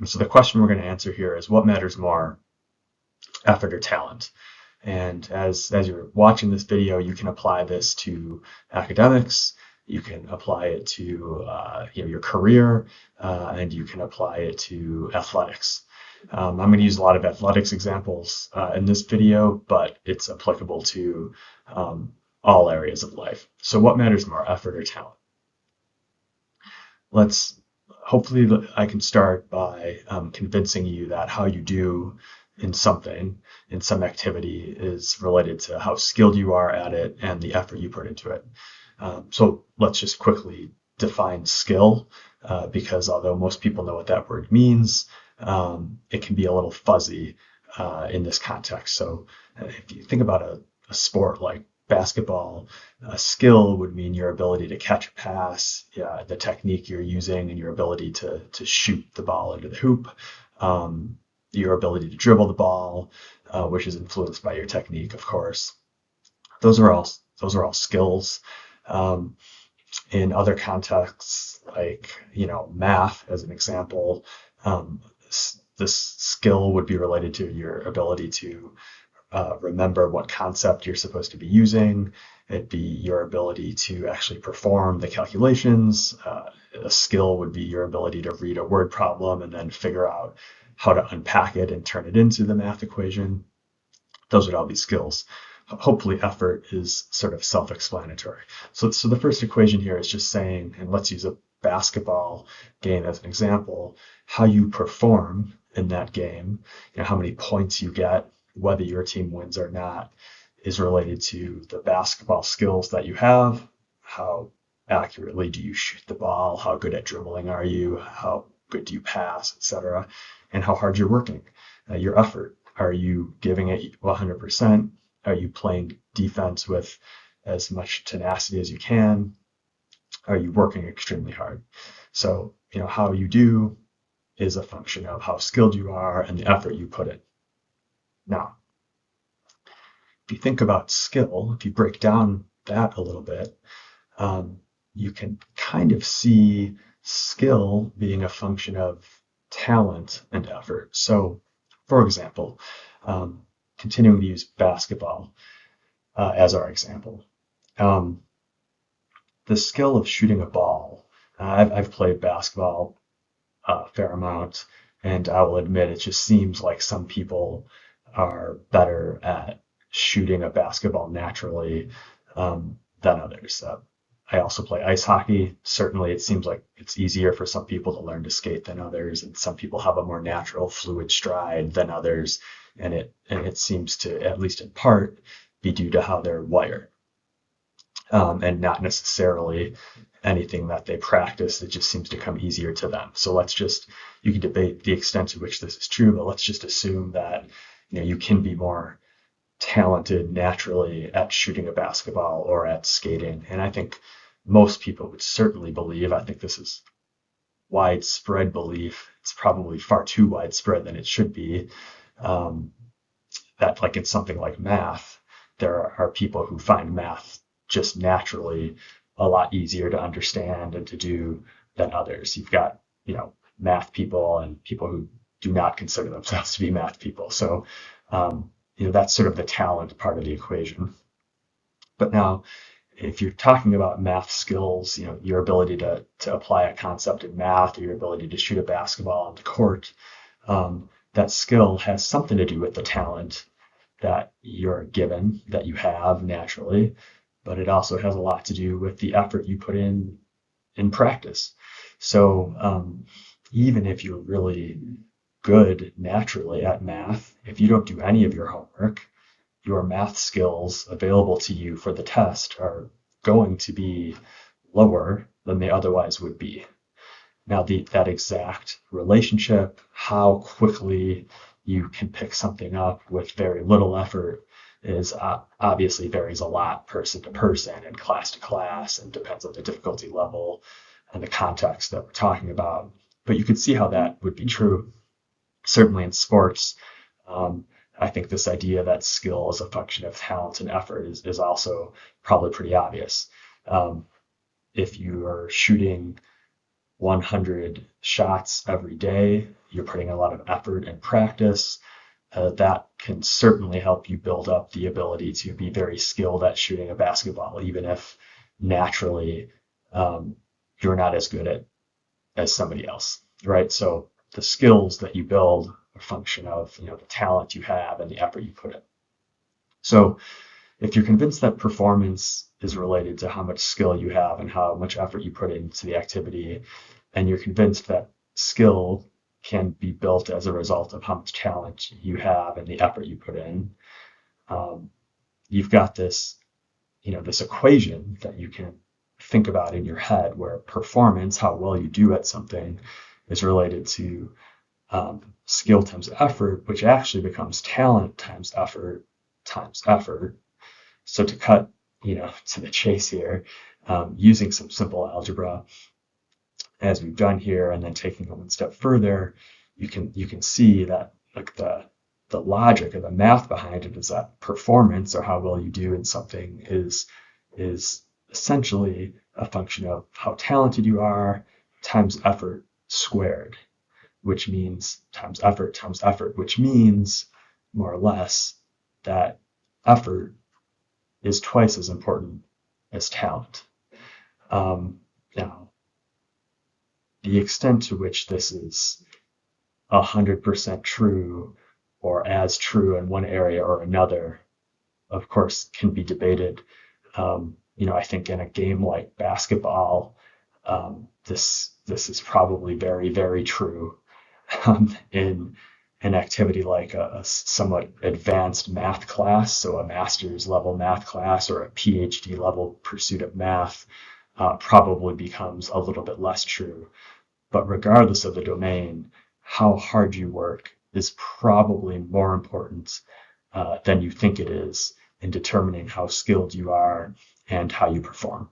So the question we're going to answer here is, what matters more, effort or talent? And as you're watching this video, you can apply this to academics, you can apply it to your career, and you can apply it to athletics. I'm going to use a lot of athletics examples in this video, but it's applicable to all areas of life. So what matters more, effort or talent? Hopefully I can start by convincing you that how you do in something, in some activity, is related to how skilled you are at it and the effort you put into it. So let's just quickly define skill, because although most people know what that word means, it can be a little fuzzy in this context. So if you think about a sport like basketball, a skill would mean your ability to catch a pass, the technique you're using, and your ability to shoot the ball into the hoop, your ability to dribble the ball, which is influenced by your technique, of course. Those are all skills. In other contexts, like math, as an example, this skill would be related to your ability to remember what concept you're supposed to be using. It'd be your ability to actually perform the calculations. A skill would be your ability to read a word problem and then figure out how to unpack it and turn it into the math equation. Those would all be skills. Hopefully effort is sort of self-explanatory. So the first equation here is just saying, and let's use a basketball game as an example, how you perform in that game, how many points you get, whether your team wins or not, is related to the basketball skills that you have. How accurately do you shoot the ball? How good at dribbling are you? How good do you pass, etc.? And how hard you're working. Your effort. Are you giving it 100%? Are you playing defense with as much tenacity as you can? Are you working extremely hard? So, how you do is a function of how skilled you are and the effort you put in. Now, if you think about skill, if you break down that a little bit, you can kind of see skill being a function of talent and effort. So, for example, continuing to use basketball as our example, the skill of shooting a ball. I've played basketball a fair amount, and I will admit it just seems like some people are better at shooting a basketball naturally than others. I also play ice hockey. Certainly, it seems like it's easier for some people to learn to skate than others, and some people have a more natural, fluid stride than others. And it seems to, at least in part, be due to how they're wired, and not necessarily anything that they practice. It just seems to come easier to them. So you can debate the extent to which this is true, but let's just assume that you can be more talented naturally at shooting a basketball or at skating. And I think most people would certainly believe, I think this is widespread belief, it's probably far too widespread than it should be, that like in something like math, there are people who find math just naturally a lot easier to understand and to do than others. You've got, math people and people who do not consider themselves to be math people. So, that's sort of the talent part of the equation. But now, if you're talking about math skills, your ability to apply a concept in math or your ability to shoot a basketball on the court, that skill has something to do with the talent that you're given, that you have naturally, but it also has a lot to do with the effort you put in practice. So even if you're really good naturally at math, if you don't do any of your homework, your math skills available to you for the test are going to be lower than they otherwise would be. Now, that exact relationship, how quickly you can pick something up with very little effort, is obviously varies a lot person to person and class to class, and depends on the difficulty level and the context that we're talking about. But you can see how that would be true. Certainly in sports, I think this idea that skill is a function of talent and effort is also probably pretty obvious. If you are shooting 100 shots every day, you're putting a lot of effort and practice. That can certainly help you build up the ability to be very skilled at shooting a basketball, even if naturally um, you're not as good at as somebody else, right? So the skills that you build are a function of the talent you have and the effort you put in. So if you're convinced that performance is related to how much skill you have and how much effort you put into the activity, and you're convinced that skill can be built as a result of how much talent you have and the effort you put in, um, you've got this equation that you can think about in your head where performance, how well you do at something, is related to skill times effort, which actually becomes talent times effort times effort. So to cut, to the chase here, using some simple algebra, as we've done here, and then taking it one step further, you can see that like the logic or the math behind it is that performance or how well you do in something is essentially a function of how talented you are times effort squared, which means times effort, which means more or less that effort is twice as important as talent. Now, the extent to which this is 100% true or as true in one area or another, of course, can be debated. I think in a game like basketball, this is probably very, very true. In an activity like a somewhat advanced math class, so a master's level math class or a PhD level pursuit of math, probably becomes a little bit less true. But regardless of the domain, how hard you work is probably more important than you think it is in determining how skilled you are and how you perform.